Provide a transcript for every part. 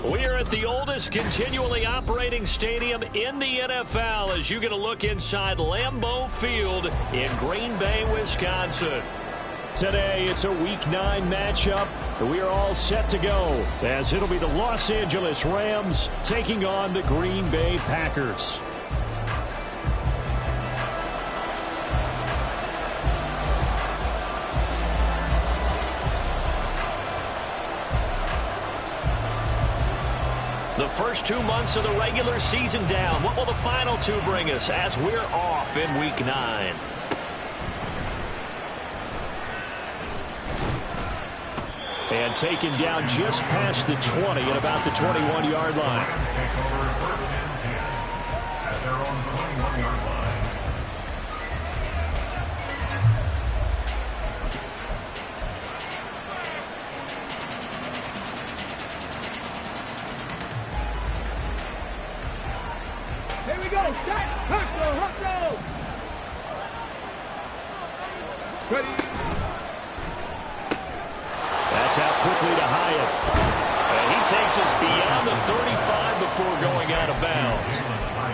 We are at the oldest continually operating stadium in the NFL as you get a look inside Lambeau Field in Green Bay, Wisconsin. Today, it's a Week 9 matchup, and we are all set to go as it'll be the Los Angeles Rams taking on the Green Bay Packers. The first 2 months of the regular season down. What will the final 2 bring us as we're off in Week 9? And taken down just past the 20 at about the 21-yard line. Take over first and 10 at their own 21-yard line. Here we go. Huck go. Ready. That's out quickly to Hyatt. And he takes us beyond the 35 before going out of bounds.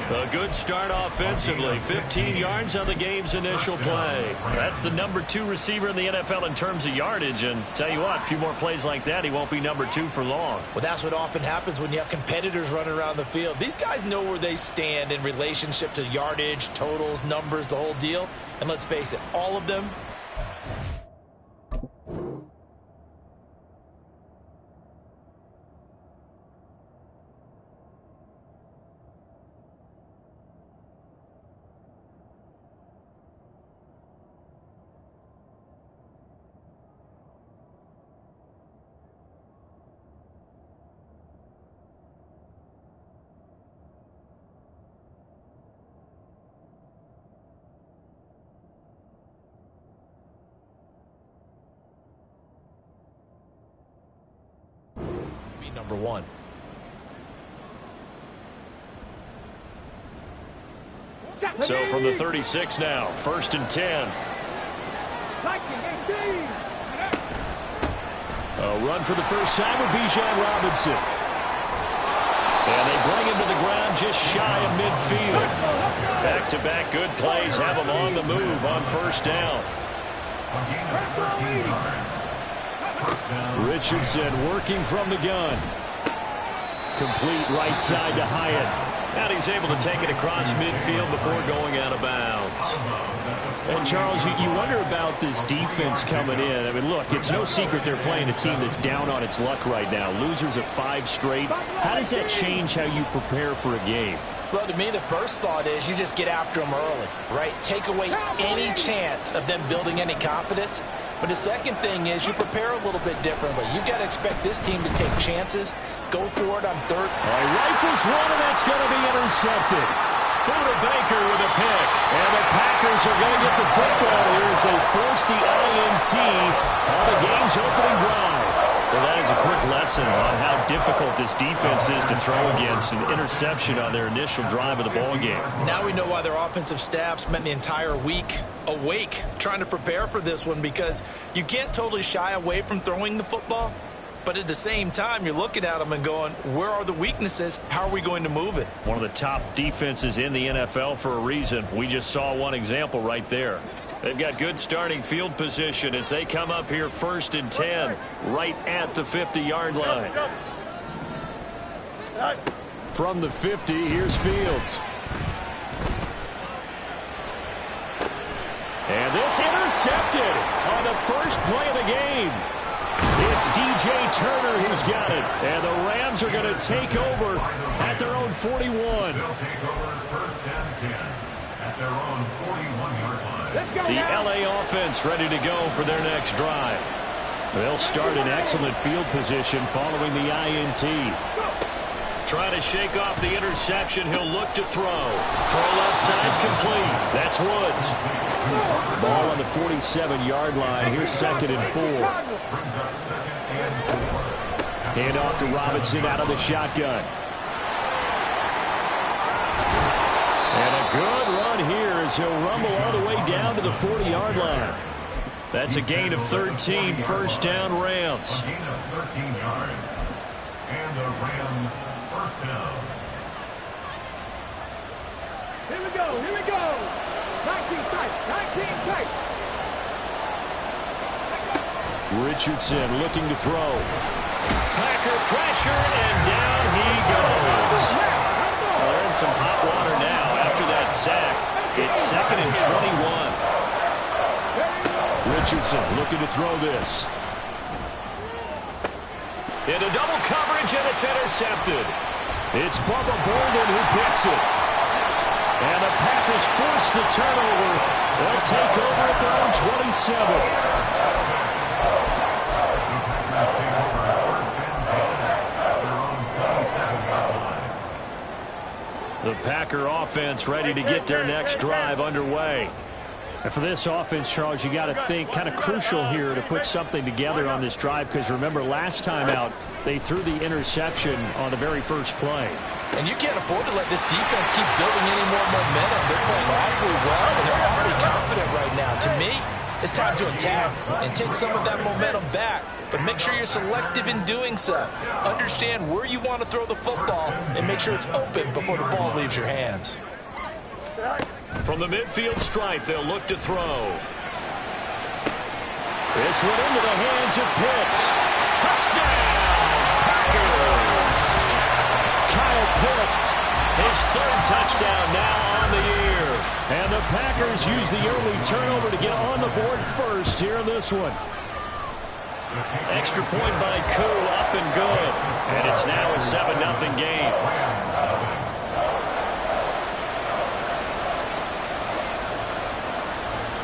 A good start offensively. 15 yards on the game's initial play. That's the number 2 receiver in the NFL in terms of yardage. And tell you what, a few more plays like that, he won't be number 2 for long. Well, that's what often happens when you have competitors running around the field. These guys know where they stand in relationship to yardage, totals, numbers, the whole deal. And let's face it, all of them number 1. So from the 36 now, 1st and 10. A run for the first time with Bijan Robinson. And they bring him to the ground just shy of midfield. Back-to-back good plays have him on the move on 1st down. Richardson working from the gun. Complete right side to Hyatt. And he's able to take it across midfield before going out of bounds. And, Charles, you wonder about this defense coming in. I mean, look, it's no secret they're playing a team that's down on its luck right now. Losers of 5 straight. How does that change how you prepare for a game? Well, to me, the first thought is you just get after them early, right? Take away any chance of them building any confidence. But the second thing is you prepare a little bit differently. You've got to expect this team to take chances, go for it on 3rd. All right, rifles one, and that's going to be intercepted. Buda Baker with a pick. And the Packers are going to get the football here as they force the INT on the game's opening drive. Well, that is a quick lesson on how difficult this defense is to throw against. An interception on their initial drive of the ballgame. Now we know why their offensive staff spent the entire week awake trying to prepare for this one, because you can't totally shy away from throwing the football. But at the same time, you're looking at them and going, where are the weaknesses? How are we going to move it? One of the top defenses in the NFL for a reason. We just saw one example right there. They've got good starting field position as they come up here 1st and 10, right at the 50-yard line. From the 50, here's Fields. And this intercepted on the first play of the game. It's DJ Turner who's got it. And the Rams are going to take over at their own 41. They'll take over 1st and 10 at their own 41-yard line. The LA offense ready to go for their next drive. They'll start in excellent field position following the INT. Trying to shake off the interception. He'll look to throw. Throw left side complete. That's Woods. Ball on the 47-yard line. Here's 2nd and 4. Hand off to Robinson out of the shotgun. And a good run here as he'll rumble all the way down to the 40-yard line. That's a gain of 13, 1st down Rams. And the Rams first down. Here we go. 19 tight. Richardson looking to throw. Packer pressure, and down he goes. Well, they're in some hot water now after that sack. It's 2nd and 21. Richardson looking to throw this. Into double coverage, and it's intercepted. It's Bubba Bolden who picks it. And the Packers force the turnover. They'll take over at their own 27. The Packer offense ready to get their next drive underway. And for this offense, Charles, you got to think kind of crucial here to put something together on this drive, because remember last time out they threw the interception on the very first play. And you can't afford to let this defense keep building any more momentum. They're playing awfully well, and they're already confident right now. To me, it's time to attack and take some of that momentum back. But make sure you're selective in doing so. Understand where you want to throw the football and make sure it's open before the ball leaves your hands. From the midfield stripe, they'll look to throw. This one into the hands of Pitts. Touchdown, Packers! Kyle Pitts, his 3rd touchdown now on the year. And the Packers use the early turnover to get on the board first here in this one. Extra point by Koo, up and good. And it's now a 7-0 game.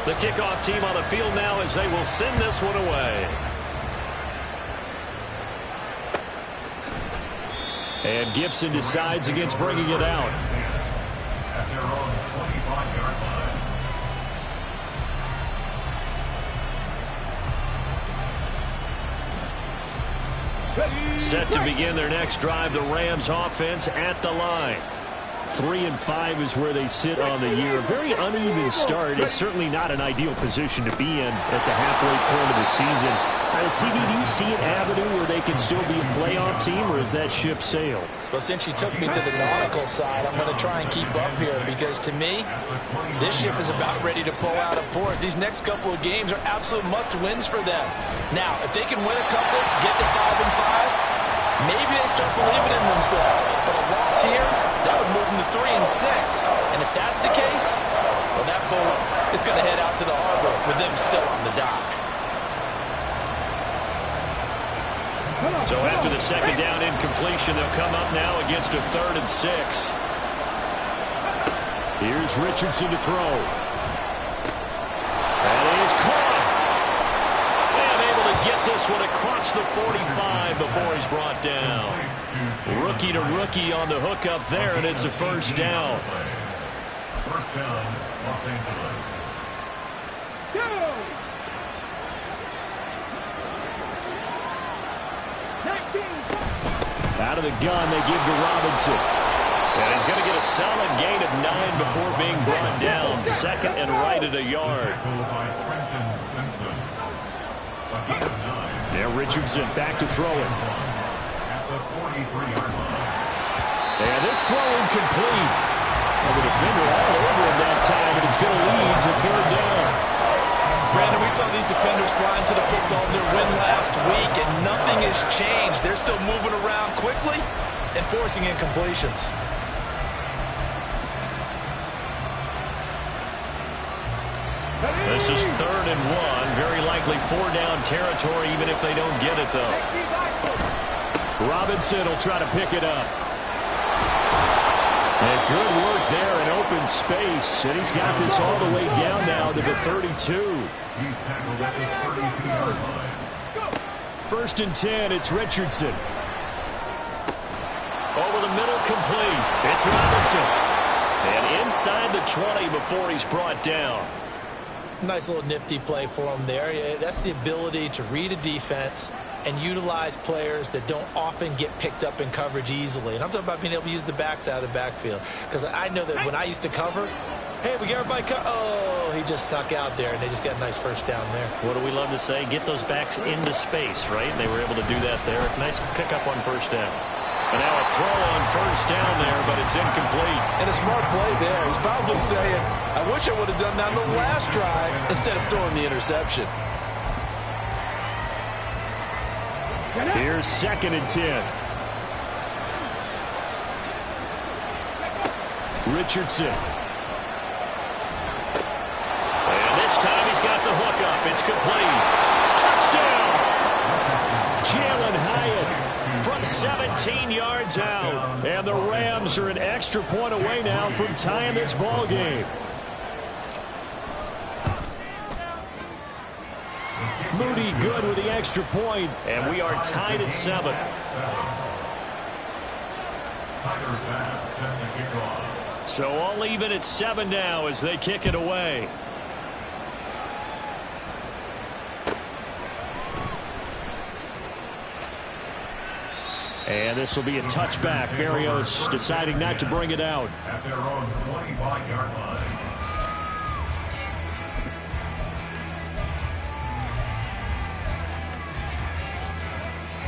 The kickoff team on the field now as they will send this one away. And Gibson decides against bringing it out. At their own 25-yard line. Set to begin their next drive, the Rams offense at the line. 3-5 is where they sit on the year. A very uneven start. It's certainly not an ideal position to be in at the halfway point of the season. CD, do you see an avenue where they can still be a playoff team, or is that ship sailed? Well, since you took me to the nautical side, I'm going to try and keep up here, because to me, this ship is about ready to pull out of port. These next couple of games are absolute must-wins for them. Now, if they can win a couple, get to 5-5, maybe they start believing in themselves. But a loss here, that would move them to 3-6. And if that's the case, well, that boat is going to head out to the harbor with them still on the dock. So after the second down incompletion, they'll come up now against a 3rd and 6. Here's Richardson to throw. And he is caught. And able to get this one across the 45 before he's brought down. Rookie to rookie on the hook up there, and it's a first down. First down, Los Angeles. Go! 19. Out of the gun, they give to Robinson. And he's going to get a solid gain of 9 before being brought down. 2nd and right at a yard. By Trenton Simpson. A gain of 9. Yeah, Richardson back to throw it. At the 43-yard line. And this throw incomplete. Well, the defender all over him that time, and it's going to lead to 3rd down. Brandon, we saw these defenders flying to the football in their win last week, and nothing has changed. They're still moving around quickly and forcing incompletions. This is 3rd and 1. Very likely 4-down territory, even if they don't get it, though. Robinson will try to pick it up. And good work there in open space. And he's got this all the way down now to the 32. He's tackled at the 32-yard line. 1st and 10, it's Richardson. Over the middle, complete. It's Robinson. And inside the 20 before he's brought down. Nice little nifty play for him there. Yeah, that's the ability to read a defense and utilize players that don't often get picked up in coverage easily. And I'm talking about being able to use the backs out of the backfield. Because I know that when I used to cover, Hey, we got everybody cut. Oh, he just snuck out there, and they just got a nice first down there. What do we love to say? Get those backs into space, right? And they were able to do that there. Nice pickup on first down. And now a throw on first down there, but it's incomplete. And a smart play there. He's probably saying, I wish I would have done that on the last drive instead of throwing the interception. Here's 2nd and 10. Richardson. And this time he's got the hook up. It's complete. Touchdown! Jalen Hyatt from 17 yards out. And the Rams are an extra point away now from tying this ball game. Moody good with the extra point. And we are tied at 7. So all even at 7 now as they kick it away. And this will be a touchback. Berrios deciding not to bring it out. At their own 25-yard line.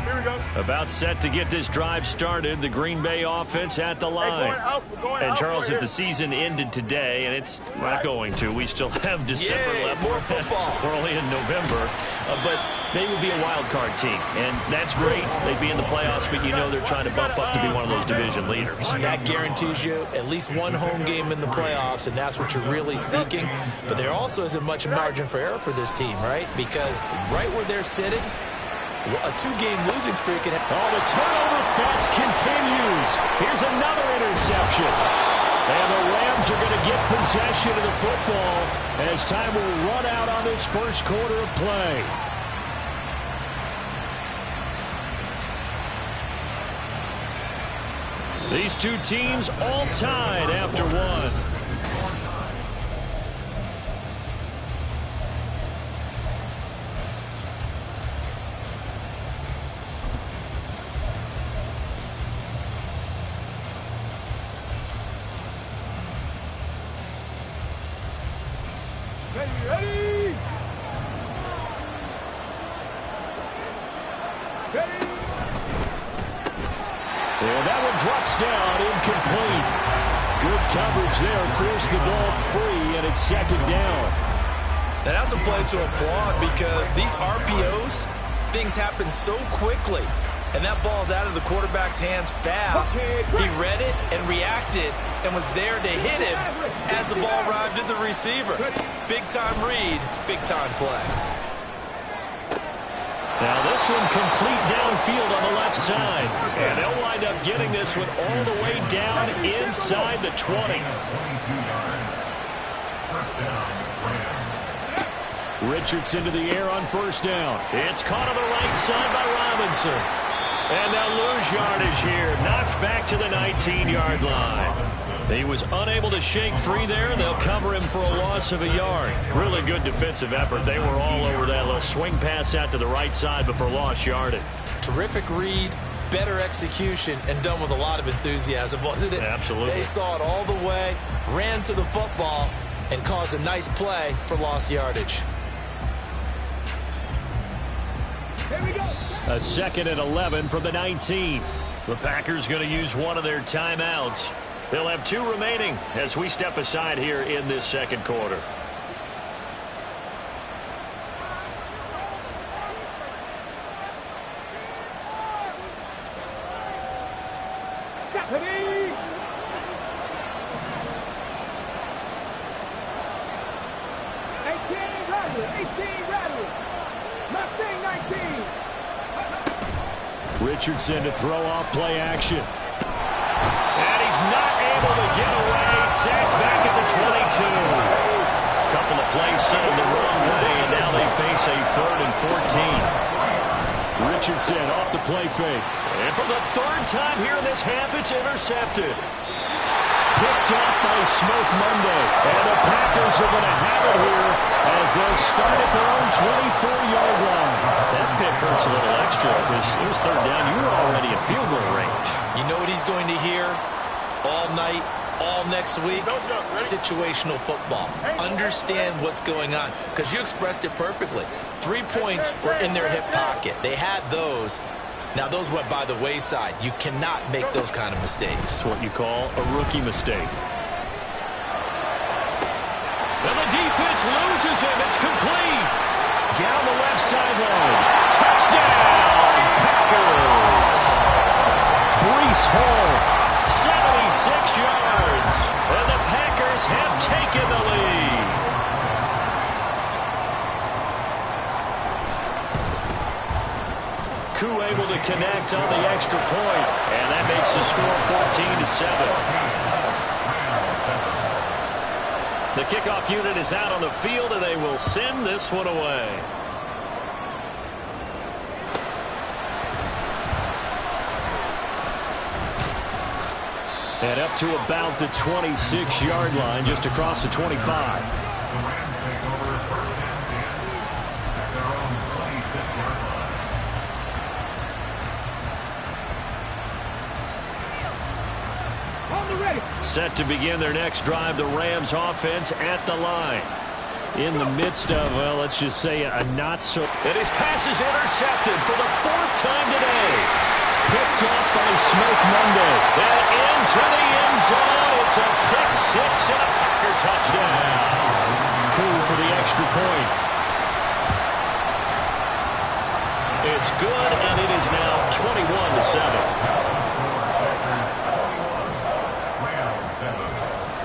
Here we go. About set to get this drive started. The Green Bay offense at the line. And Charles, if the season ended today, and it's not going to, we still have December left. More football. We're only in November. But they would be a wild card team. And that's great. They'd be in the playoffs, but you know they're trying to bump up to be one of those division leaders. That guarantees you at least one home game in the playoffs, and that's what you're really seeking. But there also isn't much margin for error for this team, right? Because right where they're sitting, a 2-game losing streak. Oh, the turnover fest continues. Here's another interception. And the Rams are going to get possession of the football as time will run out on this first quarter of play. These two teams all tied after one. Ready? Ready? And that one drops down, incomplete. Good coverage there, forced the ball free, and it's 2nd down. Now that's a play to applaud because these RPOs, things happen so quickly. And that ball's out of the quarterback's hands fast. He read it and reacted and was there to hit him as the ball arrived at the receiver. Big-time read, big-time play. Now this one complete downfield on the left side. And they'll wind up getting this one all the way down inside the 20. Richardson to the air on first down. It's caught on the right side by Robinson. And they'll lose yardage here. Knocked back to the 19-yard line. He was unable to shake free there. They'll cover him for a loss of a yard. Really good defensive effort. They were all over that little swing pass out to the right side before lost yardage. Terrific read, better execution, and done with a lot of enthusiasm, wasn't it? Absolutely. They saw it all the way, ran to the football, and caused a nice play for lost yardage. Here we go. A 2nd and 11 from the 19. The Packers going to use one of their timeouts. They'll have 2 remaining as we step aside here in this second quarter. Ready? 18 Rattler. Mustang 19. Richardson to throw off play action. And he's not able to get away. Sacked back at the 22. Couple of plays sent him the wrong way, and now they face a 3rd and 14. Richardson off the play fake. And for the 3rd time here in this half, it's intercepted. Picked off by Smoke Monday. And the Packers are going to have it here as they'll start at their own 24-yard line. That pick hurts a little extra because it was 3rd down. You were already in field goal range. You know what he's going to hear all night? all next week, situational football. Understand what's going on, because you expressed it perfectly. 3 points were in their hip pocket. They had those. Now, those went by the wayside. You cannot make those kind of mistakes. That's what you call a rookie mistake. And the defense loses him. It's complete. Down the left sideline. Touchdown, Packers. Breece Hall, 76 yards. And the Packers have taken the lead. Koo able to connect on the extra point, and that makes the score 14-7. The kickoff unit is out on the field, and they will send this one away. And up to about the 26-yard line, just across the 25. The Rams take over first and 10 at their own 26-yard line. On the ready. Set to begin their next drive, the Rams offense at the line. In the midst of, well, let's just say a not-so... And his pass is intercepted for the 4th time today. Picked up by Smoke Monday. And into the end zone. It's a pick six and a Packer touchdown. Koo for the extra point. It's good, and it is now 21-7.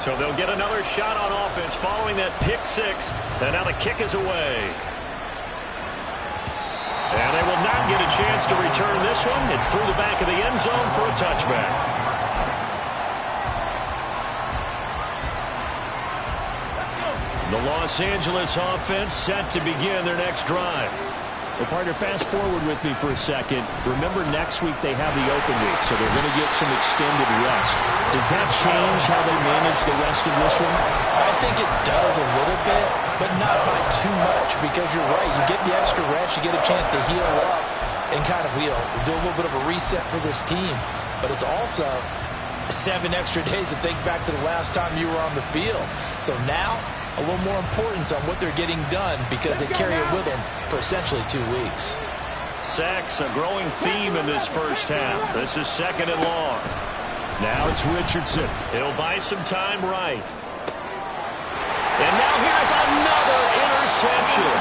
So they'll get another shot on offense following that pick six. And now the kick is away. And they will not get a chance to return this one. It's through the back of the end zone for a touchback. The Los Angeles offense set to begin their next drive. Well, partner, fast forward with me for a second. Remember, next week they have the open week, so they're going to get some extended rest. Does that change how they manage the rest of this one? I think it does a little bit, but not by too much, because you're right. You get the extra rest, you get a chance to heal up and kind of, do a little bit of a reset for this team. But it's also 7 extra days to think back to the last time you were on the field. So now, a little more importance on what they're getting done, because they carry it with them for essentially 2 weeks. Sacks, a growing theme in this first half. This is 2nd and long. Now it's Richardson. He'll buy some time right. And now here's another interception.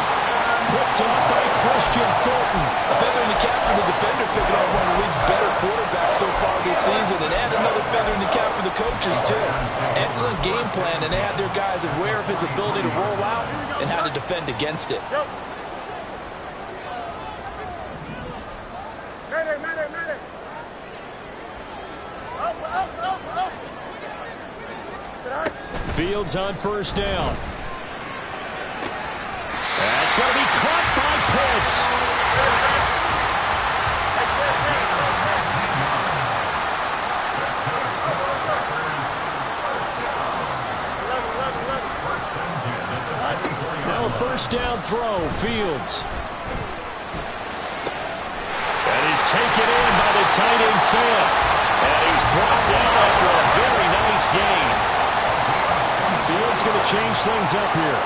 Picked off by Christian Fulton. A feather in the cap for the defender, picking off one of the league's better quarterbacks so far this season, and add another feather in the cap for the coaches, too. Excellent game plan, and they had their guys aware of his ability to roll out and how to defend against it. Matter. Up. Fields on first down. That's going to be caught by Pitts. Now a first down throw, Fields. And he's taken in by the tight end Fant. And he's brought down after a very nice game. Fields going to change things up here.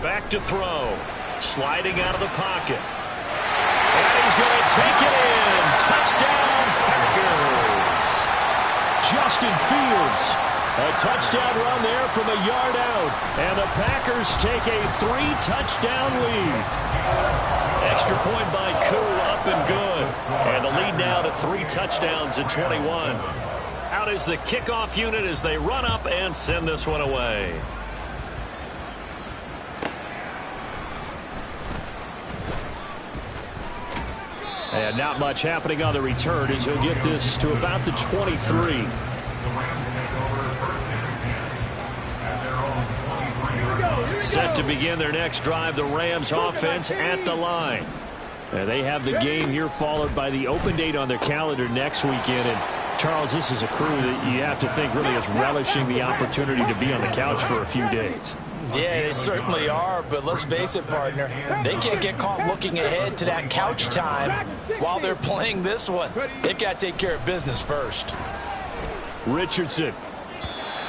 Back to throw. Sliding out of the pocket. And he's going to take it in. Touchdown, Packers. Justin Fields. A touchdown run there from a yard out. And the Packers take a 3-touchdown lead. Extra point by Koo, up and good. And the lead now to 3 touchdowns at 21. Out is the kickoff unit as they run up and send this one away. And not much happening on the return as he'll get this to about the 23. Set to begin their next drive, the Rams offense at the line. And they have the game here followed by the open date on their calendar next weekend. And Charles, this is a crew that you have to think really is relishing the opportunity to be on the couch for a few days. Yeah, they certainly are, but let's face it, partner. They can't get caught looking ahead to that couch time while they're playing this one. They've got to take care of business first. Richardson.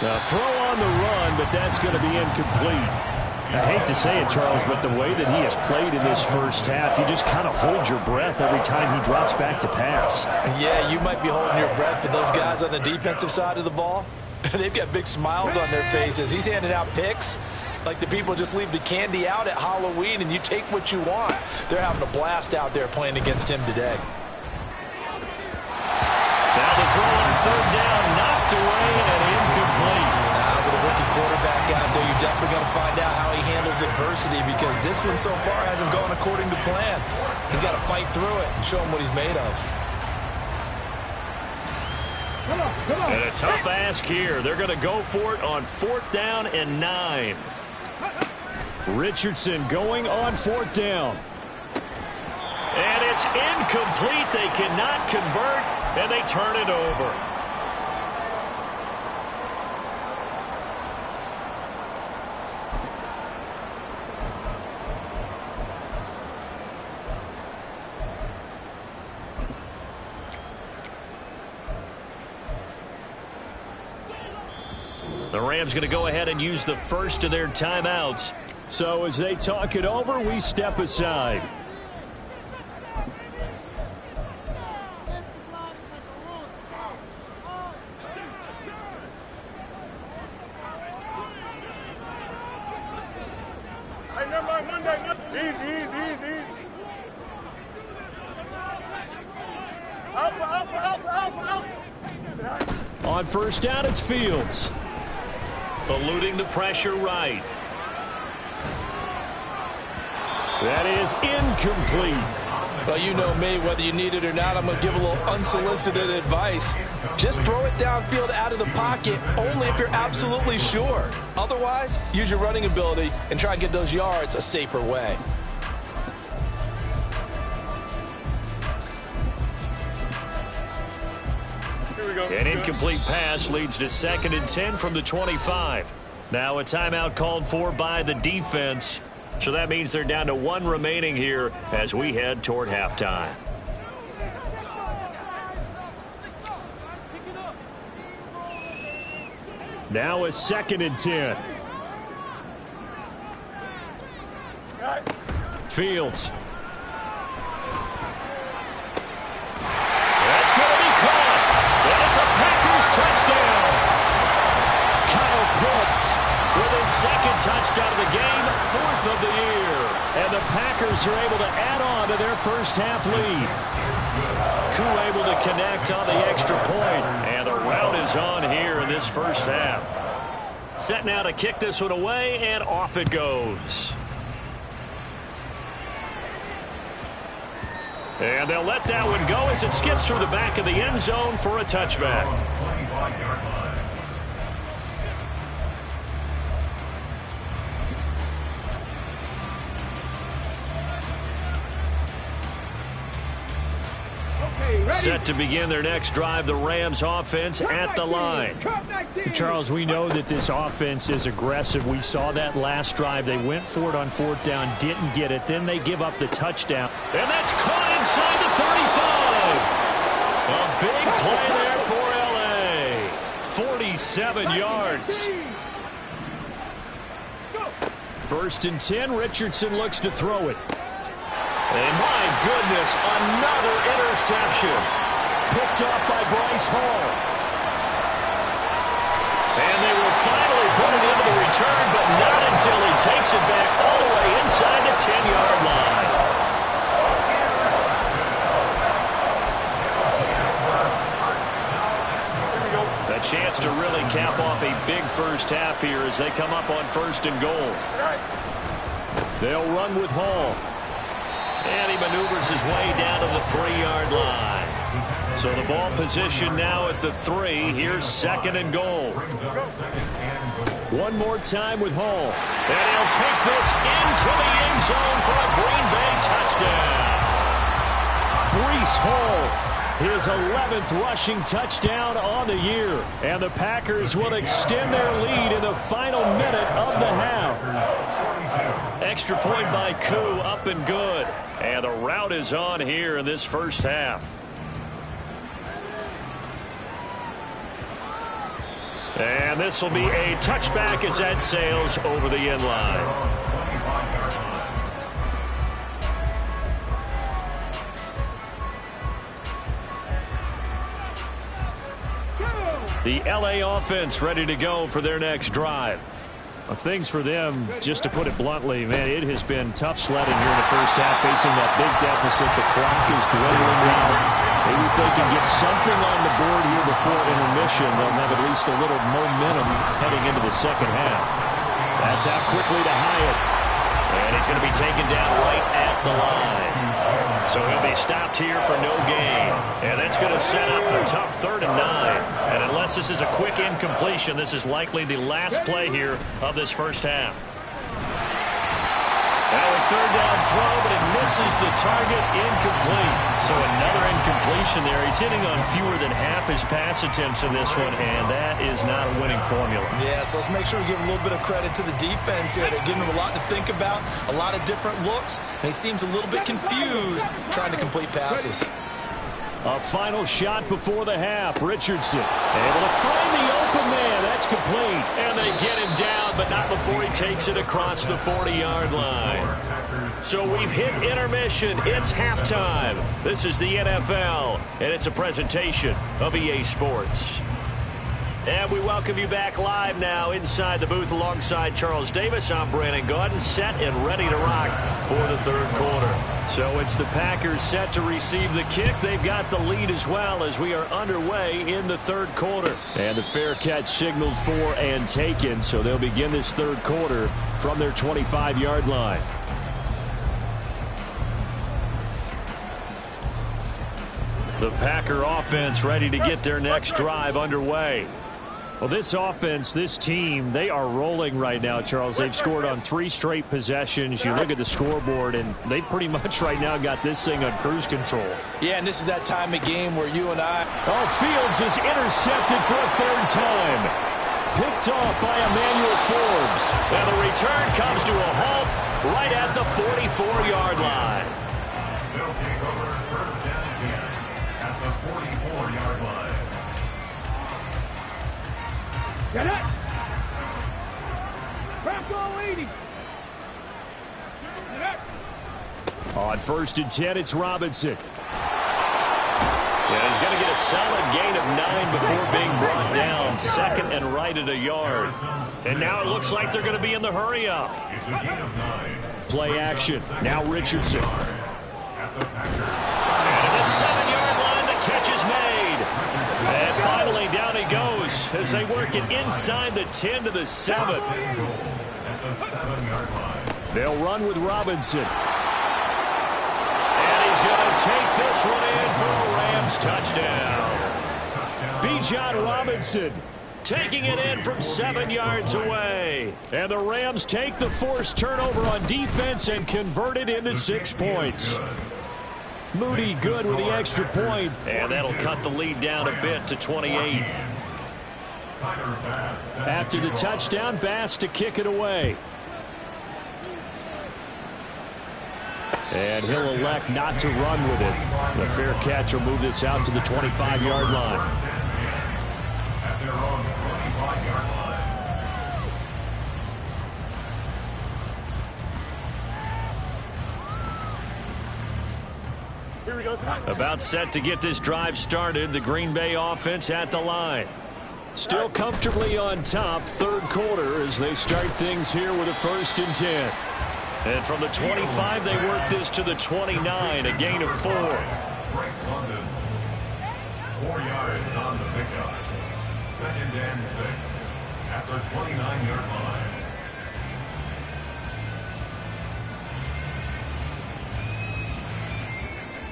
Now throw on the run, but that's going to be incomplete. I hate to say it, Charles, but the way that he has played in this first half, you just kind of hold your breath every time he drops back to pass. Yeah, you might be holding your breath, but those guys on the defensive side of the ball, they've got big smiles on their faces. He's handing out picks like the people just leave the candy out at Halloween and you take what you want. They're having a blast out there playing against him today. Now the throw on third down, knocked away and incomplete. With a rookie quarterback out there, you're definitely going to find out how he handles adversity because this one so far hasn't gone according to plan. He's got to fight through it and show him what he's made of. And a tough ask here. They're going to go for it on 4th down and 9. Richardson going on 4th down. And it's incomplete. They cannot convert, and they turn it over. The Rams going to go ahead and use the first of their timeouts. So as they talk it over, we step aside. On 1st down, it's Fields. Eluding the pressure right. That is incomplete. Well, you know me, whether you need it or not, I'm going to give a little unsolicited advice. Just throw it downfield out of the pocket, only if you're absolutely sure. Otherwise, use your running ability and try and get those yards a safer way. An incomplete pass leads to 2nd and 10 from the 25. Now a timeout called for by the defense. So that means they're down to 1 remaining here as we head toward halftime. Now a 2nd and 10. Fields. That's going to be caught. And it's a Packers touchdown. Kyle Pitts with his 2nd touchdown of the game, 4th of the year. And the Packers are able to add on to their first half lead. Koo able to connect on the extra point. And the rout is on here in this first half. Set now to kick this one away, and off it goes. And they'll let that one go as it skips through the back of the end zone for a touchback. Set to begin their next drive, the Rams offense at the line. Charles, we know that this offense is aggressive. We saw that last drive. They went for it on 4th down, didn't get it. Then they give up the touchdown. And that's caught inside the 35. A big play there for L.A. 47 yards. 1st and 10, Richardson looks to throw it. And my goodness, another interception. Picked off by Bryce Hall. And they will finally put it into the return, but not until he takes it back all the way inside the 10-yard line. A chance to really cap off a big first half here as they come up on 1st and goal. They'll run with Hall. And he maneuvers his way down to the 3-yard line. So the ball position now at the 3. Here's 2nd and goal. One more time with Hall. And he'll take this into the end zone for a Green Bay touchdown. Breece Hall his 11th rushing touchdown on the year. And the Packers will extend their lead in the final minute of the half. Extra point by Koo, up and good. And the rout is on here in this first half. And this will be a touchback as that sails over the end line. The LA offense ready to go for their next drive. Well, things for them, just to put it bluntly, man, it has been tough sledding here in the first half, facing that big deficit. The clock is dwindling now. Maybe if they can get something on the board here before intermission, they'll have at least a little momentum heading into the second half. That's out quickly to Hyatt. And he's going to be taken down right at the line. So he'll be stopped here for no gain. And that's going to set up a tough 3rd and 9. And unless this is a quick incompletion, this is likely the last play here of this first half. Now a 3rd down throw, but it misses the target, incomplete. So another incompletion there. He's hitting on fewer than half his pass attempts in this one, and that is not a winning formula. Yeah, so let's make sure we give a little bit of credit to the defense here. They're giving him a lot to think about, a lot of different looks, and he seems a little bit confused trying to complete passes. A final shot before the half. Richardson able to find the open man. That's complete. And they get him down, but not before he takes it across the 40-yard line. So we've hit intermission. It's halftime. This is the NFL, and it's a presentation of EA Sports. And we welcome you back live now inside the booth alongside Charles Davis. I'm Brandon Gaudin, set and ready to rock for the 3rd quarter. So it's the Packers set to receive the kick. They've got the lead as well as we are underway in the 3rd quarter. And the fair catch signaled for and taken, so they'll begin this 3rd quarter from their 25-yard line. The Packer offense ready to get their next drive underway. Well, this offense, this team, they are rolling right now, Charles. They've scored on 3 straight possessions. You look at the scoreboard, and they pretty much right now got this thing on cruise control. Yeah, and this is that time of game where you and I... Oh, Fields is intercepted for a 3rd time. Picked off by Emmanuel Forbes. And the return comes to a halt right at the 44-yard line. They'll take over 1st and 10 at the 44-yard line. Get it! Crack all 80! Get it! On 1st and 10, it's Robinson. Yeah, he's going to get a solid gain of 9 before being brought down. 2nd and right at a yard. And now it looks like they're going to be in the hurry-up. It's a gain of 9. Play action. Now Richardson. At the Packers. And at the 7-yard line, the catch is made. And finally, down he goes as they work it inside the 10 to the 7. At the 7-yard line. They'll run with Robinson. And he's going to take this one in for a Rams touchdown. Bijan Robinson taking it in from 7 yards away. And the Rams take the forced turnover on defense and convert it into 6 points. Moody good with the extra point. And that'll cut the lead down a bit to 28. After the touchdown, Bass to kick it away. And he'll elect not to run with it. The fair catch will move this out to the 25-yard line. At their own 25-yard line. About set to get this drive started. The Green Bay offense at the line. Still comfortably on top, 3rd quarter as they start things here with a 1st and 10. And from the 25, they work this to the 29, a gain of 4. Frank London. 4 yards on the pickup. 2nd and 6 at the 29-yard line.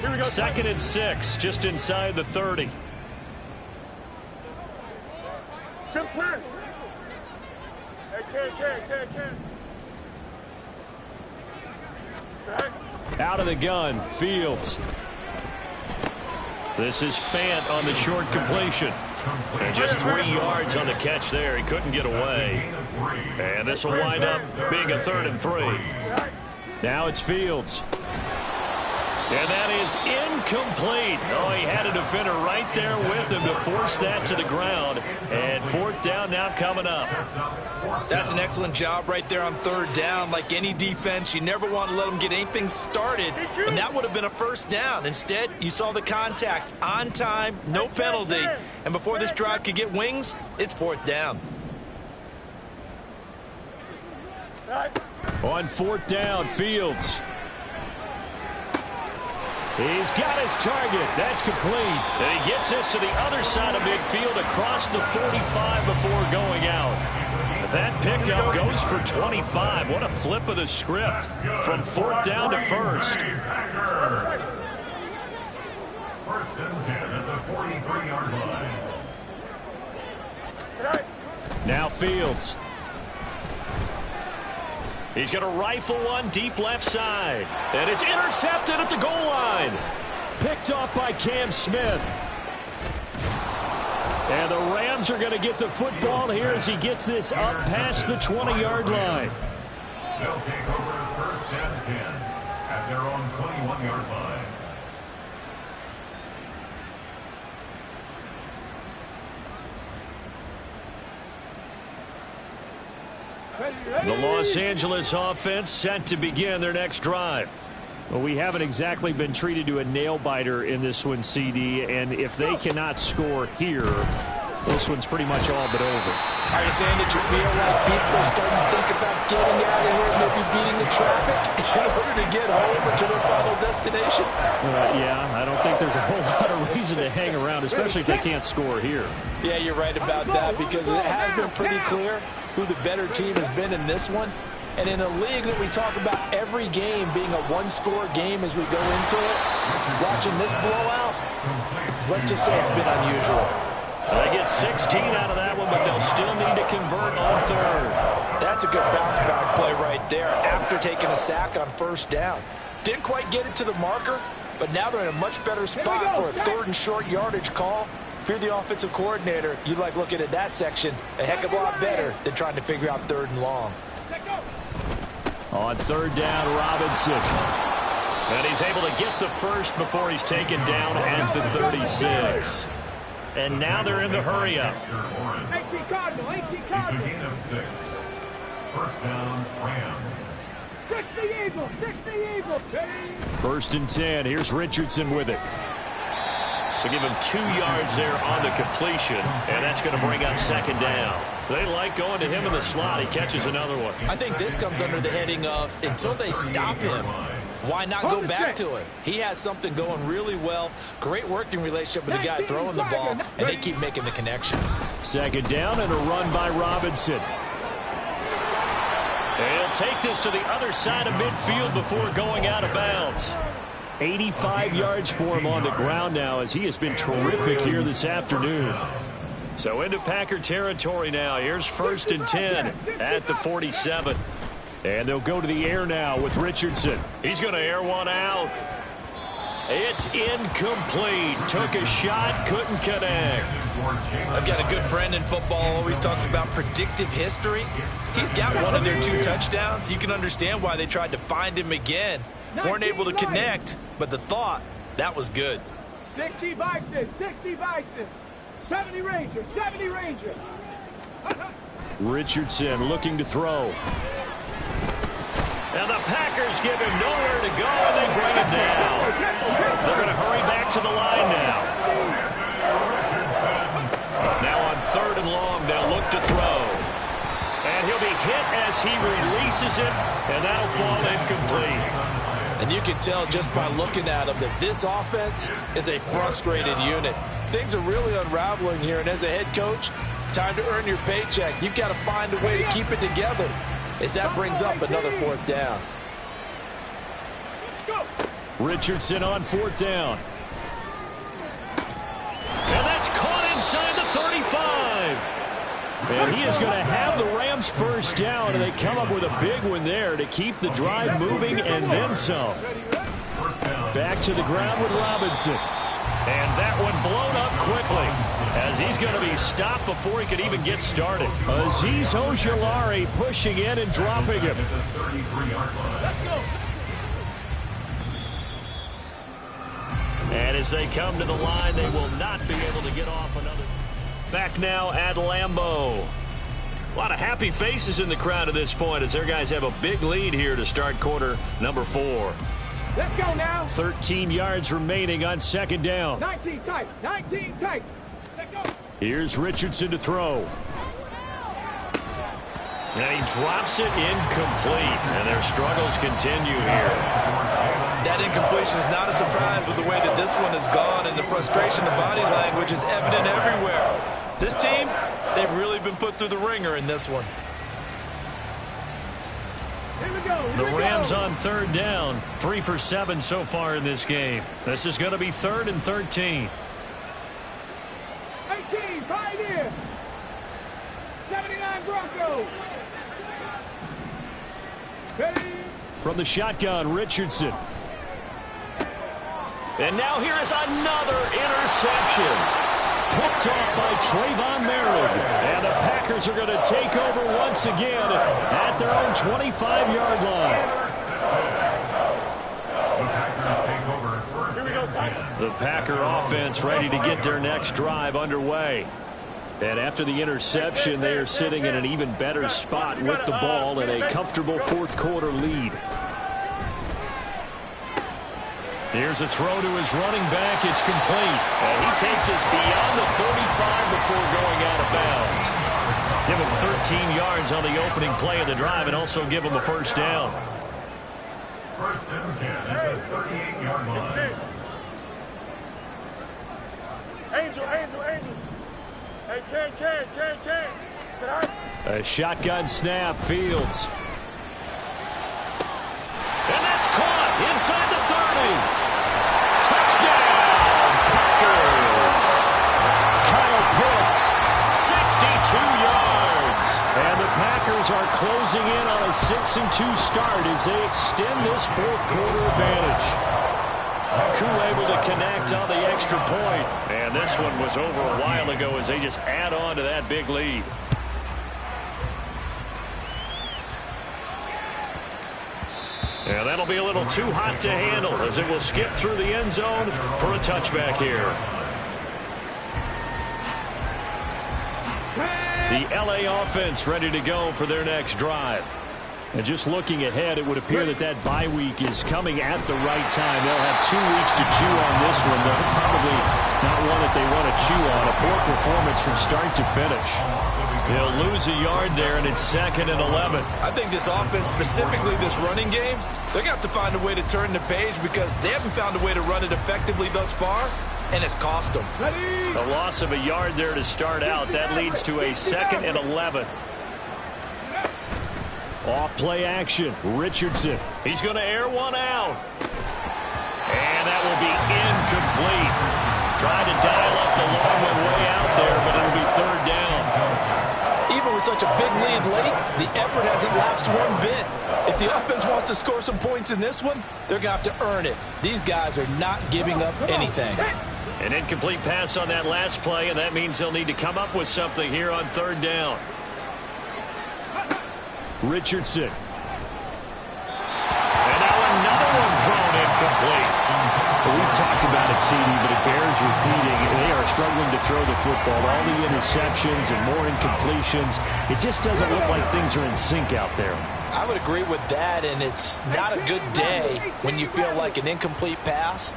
Here we go. 2nd and 6, just inside the 30. Chip's clear. Hey, Ken. Out of the gun, Fields. This is Fant on the short completion. And just 3 yards on the catch there. He couldn't get away. And this will wind up being a 3rd and 3. Now it's Fields. And that is incomplete. Oh, he had a defender right there with him to force that to the ground. And 4th down now coming up. That's an excellent job right there on 3rd down. Like any defense, you never want to let them get anything started, and that would have been a 1st down. Instead, you saw the contact on time, no penalty, and before this drive could get wings, it's 4th down. On 4th down, Fields. He's got his target. That's complete. And he gets this to the other side of midfield across the 45 before going out. That pickup goes for 25. What a flip of the script from 4th down to 1st. 1st and 10 at the 43-yard line. Now Fields. He's going to rifle one deep left side. And it's intercepted at the goal line. Picked off by Cam Smith. And the Rams are going to get the football here as he gets this up past the 20-yard line. They'll take over 1st and 10 at their own 21-yard line. The Los Angeles offense set to begin their next drive. Well, we haven't exactly been treated to a nail-biter in this one, CD, and if they cannot score here, this one's pretty much all but over. Are you saying that you feel like people are starting to think about getting out of here and maybe beating the traffic in order to get home or to their final destination? Yeah, I don't think there's a whole lot of reason to hang around, especially if they can't score here. Yeah, you're right about that because it has been pretty clear who the better team has been in this one. And in a league that we talk about every game being a one-score game as we go into it, watching this blowout, let's just say it's been unusual. They get 16 out of that one, but they'll still need to convert on 3rd. That's a good bounce-back play right there after taking a sack on 1st down. Didn't quite get it to the marker, but now they're in a much better spot for a 3rd and short yardage call. If you're the offensive coordinator, you'd like looking at that section a heck of a lot better than trying to figure out 3rd and long. On 3rd down, Robinson. And he's able to get the first before he's taken down at the 36. And now they're in the hurry-up. It's a gain of 6. 1st down, Rams. 60 Eagles, 60 Eagles. 1st and 10. Here's Richardson with it. So give him 2 yards there on the completion, and that's going to bring up 2nd down. They like going to him in the slot. He catches another one. I think this comes under the heading of until they stop him, why not go back to it? He has something going really well. Great working relationship with the guy throwing the ball, and they keep making the connection. 2nd down and a run by Robinson. And he'll take this to the other side of midfield before going out of bounds. 85 yards for him on the ground now as he has been terrific here this afternoon. So into Packer territory now. Here's 1st and 10 at the 47. And they'll go to the air now with Richardson. He's going to air one out. It's incomplete. Took a shot, couldn't connect. I've got a good friend in football, always talks about predictive history. He's got one of their 2 touchdowns. You can understand why they tried to find him again. Weren't able to connect, but the thought, that was good. 60 Bison, 60 Bison. 70 Rangers, 70 Rangers. Richardson looking to throw. And the Packers give him nowhere to go, and they bring him down. They're going to hurry back to the line now. Now on 3rd and long, they'll look to throw. And he'll be hit as he releases it, and that'll fall incomplete. And you can tell just by looking at him that this offense is a frustrated unit. Things are really unraveling here, and as a head coach, time to earn your paycheck. You've got to find a way to keep it together as that brings up another 4th down. Richardson on 4th down. And that's caught inside the 35. And he is going to have the Rams 1st down, and they come up with a big one there to keep the drive moving and then some. Back to the ground with Robinson. And that one blown up quickly as he's going to be stopped before he could even get started. Azeez Ojulari pushing in and dropping him. And as they come to the line, they will not be able to get off another. Back now at Lambeau. A lot of happy faces in the crowd at this point as their guys have a big lead here to start quarter number 4. Let's go now. 13 yards remaining on second down. 19 tight. 19 tight. Let's go. Here's Richardson to throw. And he drops it incomplete. And their struggles continue here. That incompletion is not a surprise with the way that this one has gone, and the frustration of body language is evident everywhere. This team, they've really been put through the ringer in this one. Here we go. Here The we Rams go. on third down. 3 for 7 so far in this game. This is going to be 3rd and 13. 18, Pioneer. 79 Broncos. Ready. From the shotgun, Richardson. And now here is another interception. Picked off by Trayvon Merrick. And the Packers are going to take over once again at their own 25-yard line. The Packer offense ready to get their next drive underway. And after the interception, they are sitting in an even better spot with the ball and a comfortable fourth quarter lead. Here's a throw to his running back. It's complete. And he takes us beyond the 35 before going out of bounds. Give him 13 yards on the opening play of the drive and also give him a first down. First and 10 at the 38-yard line. Angel. Hey, Ken. Sit down. A shotgun snap, Fields. And that's caught inside the 30. Touchdown, Packers. Kyle Pitts. 62 yards. And the Packers are closing in on a 6-2 start as they extend this fourth quarter advantage. Crew able to connect on the extra point. And this one was over a while ago as they just add on to that big lead. And that'll be a little too hot to handle as it will skip through the end zone for a touchback here. The LA offense ready to go for their next drive. And just looking ahead, it would appear that that bye week is coming at the right time. They'll have 2 weeks to chew on this one. They're probably not one that they want to chew on. A poor performance from start to finish. They'll lose a yard there, and it's 2nd and 11. I think this offense, specifically this running game, they're going to have to find a way to turn the page because they haven't found a way to run it effectively thus far, and it's cost them. A loss of a yard there to start out. That leads to a 2nd and 11. Off play action, Richardson. He's going to air one out. And that will be incomplete. Trying to dial up the long one way out there, but it'll be 3rd down. Even with such a big lead late, the effort hasn't lapsed one bit. If the offense wants to score some points in this one, they're going to have to earn it. These guys are not giving up anything. An incomplete pass on that last play, and that means they'll need to come up with something here on 3rd down. Richardson. And now another one thrown incomplete. Well, we've talked about it, CD, but it bears repeating. They are struggling to throw the football. All the interceptions and more incompletions. It just doesn't look like things are in sync out there. I would agree with that, and it's not a good day when you feel like an incomplete pass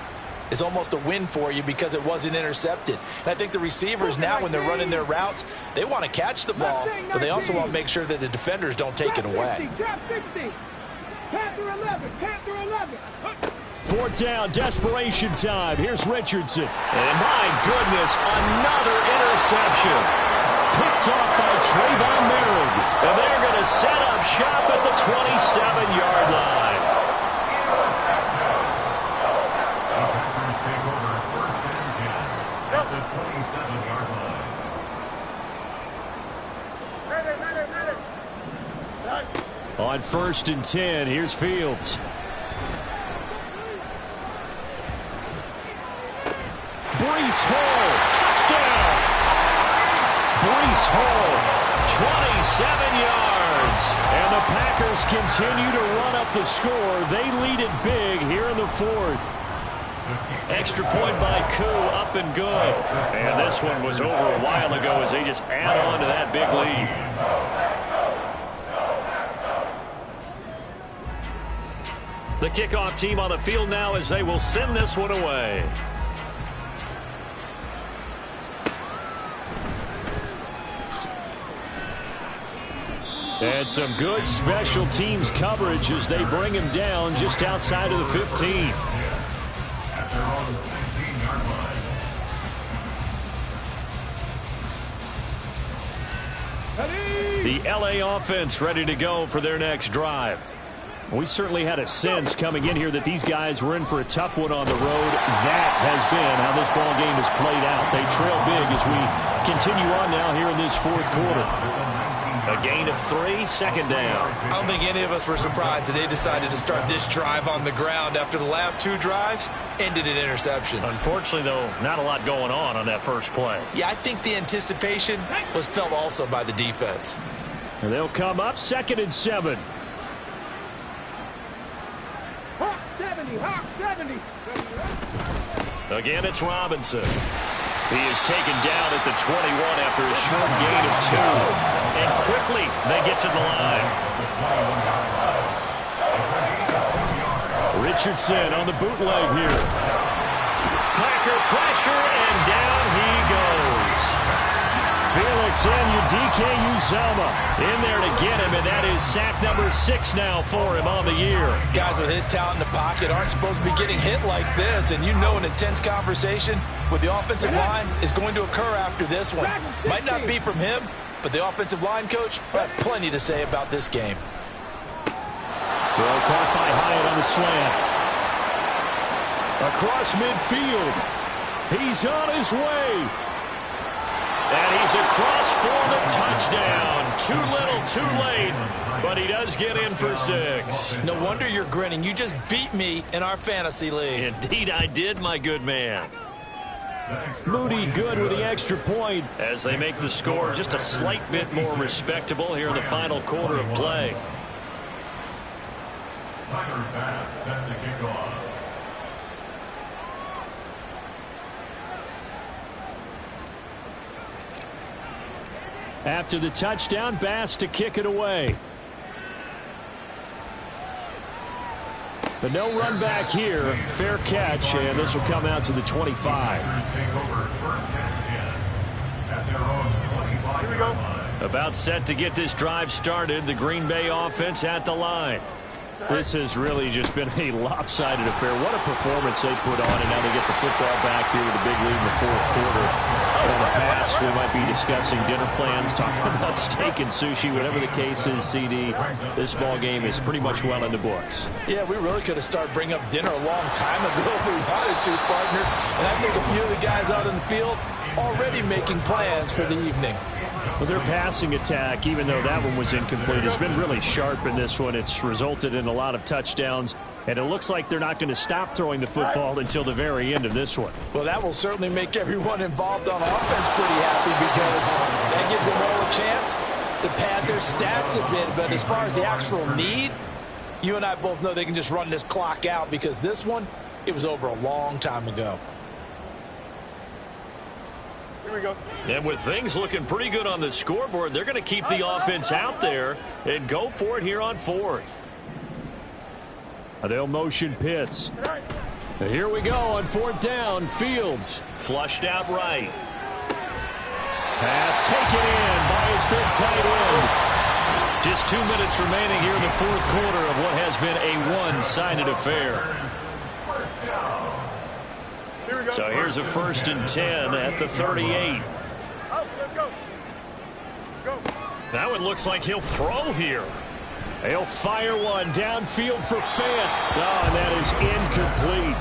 is almost a win for you because it wasn't intercepted. And I think the receivers now, when they're running their routes, they want to catch the ball, but they also want to make sure that the defenders don't take it away. Trap 60. Panther 11. 4th down, desperation time. Here's Richardson. And my goodness, another interception. Picked off by Trayvon Merrick. And they're going to set up shop at the 27-yard line. Take over 1st and 10 at the 27-yard line. On 1st and 10, here's Fields. Breece Hall, touchdown! Breece Hall, 27 yards. And the Packers continue to run up the score. They lead it big here in the fourth. Extra point by Koo, up and good. And this one was over a while ago as they just add on to that big lead. The kickoff team on the field now as they will send this one away. And some good special teams coverage as they bring him down just outside of the 15. At their own 16-yard line. The LA offense ready to go for their next drive. We certainly had a sense coming in here that these guys were in for a tough one on the road. That has been how this ball game has played out. They trail big as we continue on now here in this fourth quarter. A gain of 3, second down. I don't think any of us were surprised that they decided to start this drive on the ground after the last 2 drives ended in interceptions. Unfortunately, though, not a lot going on that first play. Yeah, I think the anticipation was felt also by the defense. And they'll come up 2nd and 7. Hawk 70, Hawk 70. Again, it's Robinson. He is taken down at the 21 after a short gain of 2. And quickly, they get to the line. Richardson on the bootleg here. Packer pressure, and down he goes. Felix Anudike-Uzomah in there to get him, and that is sack number 6 now for him on the year. Guys with his talent in the pocket aren't supposed to be getting hit like this, and you know an intense conversation with the offensive line is going to occur after this one. Might not be from him, but the offensive line coach will have plenty to say about this game. Throw caught by Hyatt on the slant. Across midfield. He's on his way. And he's across for the touchdown. Too little, too late. But he does get in for 6. No wonder you're grinning. You just beat me in our fantasy league. Indeed I did, my good man. Moody good with the extra point as they make the score just a slight bit more respectable here in the final quarter of play. Tyler Bass set to kick off. After the touchdown, Bass to kick it away. But no run back here. Fair catch, and this will come out to the 25. Take over 1st and 10 at their own 25-yard line. About set to get this drive started. The Green Bay offense at the line. This has really just been a lopsided affair. What a performance they put on, and now they get the football back here with a big lead in the fourth quarter. In the past, we might be discussing dinner plans, talking about steak and sushi, whatever the case is, CD. This ball game is pretty much well in the books. Yeah, we really could have started bringing up dinner a long time ago if we wanted to, partner. And I think a few of the guys out in the field already making plans for the evening. Well, their passing attack, even though that one was incomplete, has been really sharp in this one. It's resulted in a lot of touchdowns, and it looks like they're not going to stop throwing the football until the very end of this one. Well, that will certainly make everyone involved on offense pretty happy because that gives them all a chance to pad their stats a bit. But as far as the actual need, you and I both know they can just run this clock out because this one, it was over a long time ago. Here we go. And with things looking pretty good on the scoreboard, they're going to keep the offense out there and go for it here on 4th. They'll motion Pitts. And here we go on 4th down. Fields flushed out right. Pass taken in by his big tight end. Just 2 minutes remaining here in the fourth quarter of what has been a one-sided affair. So here's a 1st and 10 at the 38. Let's go. Go. That one looks like he'll throw here. He'll fire one downfield for Fant. Oh, and that is incomplete.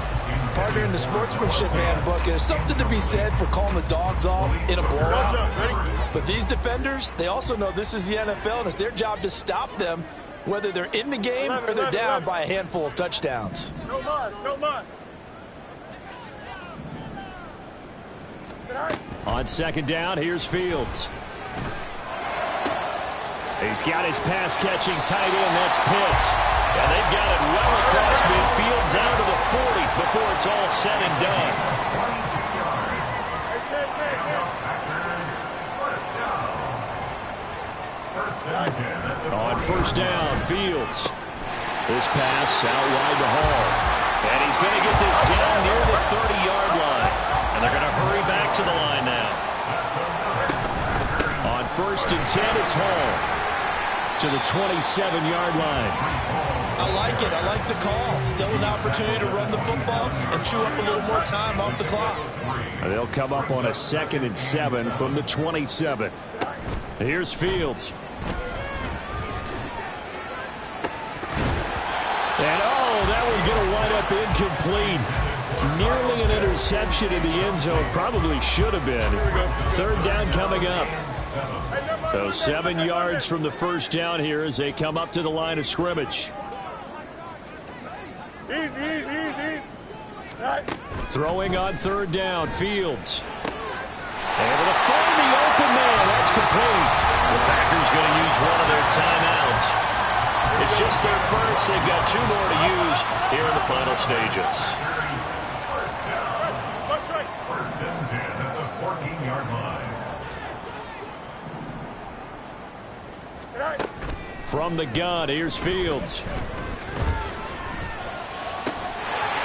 Partner, in the sportsmanship handbook, there's something to be said for calling the dogs off in a blowout. But these defenders, they also know this is the NFL, and it's their job to stop them, whether they're in the game or they're down by a handful of touchdowns. No muss, no muss. On second down, here's Fields. He's got his pass-catching tight end. That's Pitts. And they've got it well across midfield down to the 40 before it's all said and done. On first down, Fields. This pass out wide to Hall. And he's going to get this down near the 30-yard line. And they're going to hurry back to the line now. On first and 10, it's Hall to the 27-yard line. I like it. I like the call. Still an opportunity to run the football and chew up a little more time off the clock. They'll come up on a 2nd and 7 from the 27. Here's Fields. And that one's going to wind up incomplete. Nearly an interception in the end zone. Probably should have been. Third down coming up. So 7 yards from the first down here as they come up to the line of scrimmage. Easy. Throwing on third down, Fields. Able to find the open man. That's complete. The Packers going to use one of their timeouts. It's just their first. They've got 2 more to use here in the final stages. First and 10 at the 14-yard line. From the gun, here's Fields.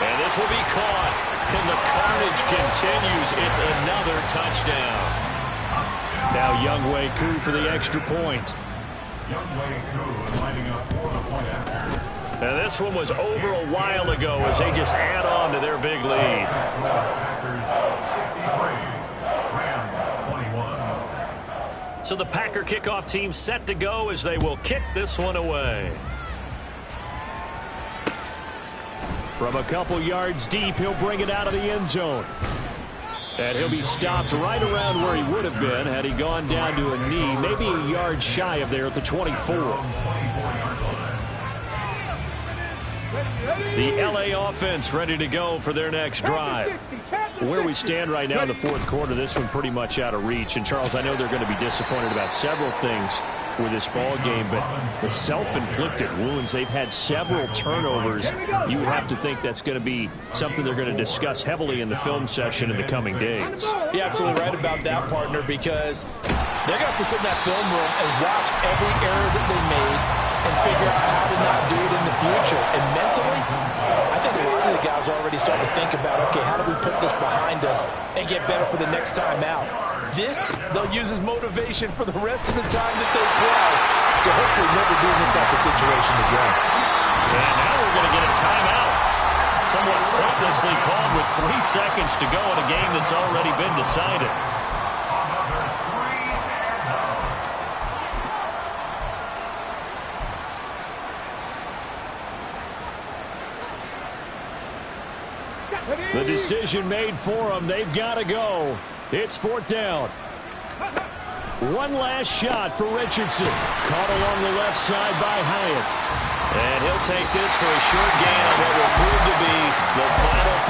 And this will be caught. And the carnage continues. It's another touchdown. Now Younghoe Koo for the extra point. Younghoe Koo lining up for the point after. Now this one was over a while ago as they just add on to their big lead. Packers 63, Rams 21. So the Packer kickoff team set to go as they will kick this one away. From a couple yards deep, he'll bring it out of the end zone. And he'll be stopped right around where he would have been had he gone down to a knee, maybe a yard shy of there at the 24. The LA offense ready to go for their next drive. Where we stand right now in the fourth quarter, this one pretty much out of reach. And, Charles, I know they're going to be disappointed about several things with this ball game, but the self-inflicted wounds, they've had several turnovers. You would have to think that's going to be something they're going to discuss heavily in the film session in the coming days. You're absolutely right about that, partner, because they're going to have to sit in that film room and watch every error that they made and figure out how to not do it in the future. And mentally, I think a lot of the guys are already starting to think about, okay, how do we put this behind us and get better for the next time out? This, they'll use as motivation for the rest of the time that they play to hopefully never be in this type of situation again. And now we're going to get a timeout. Somewhat pointlessly called with 3 seconds to go in a game that's already been decided. The decision made for them. They've got to go. It's 4th down. One last shot for Richardson. Caught along the left side by Hyatt. And he'll take this for a short gain on what will prove to be the final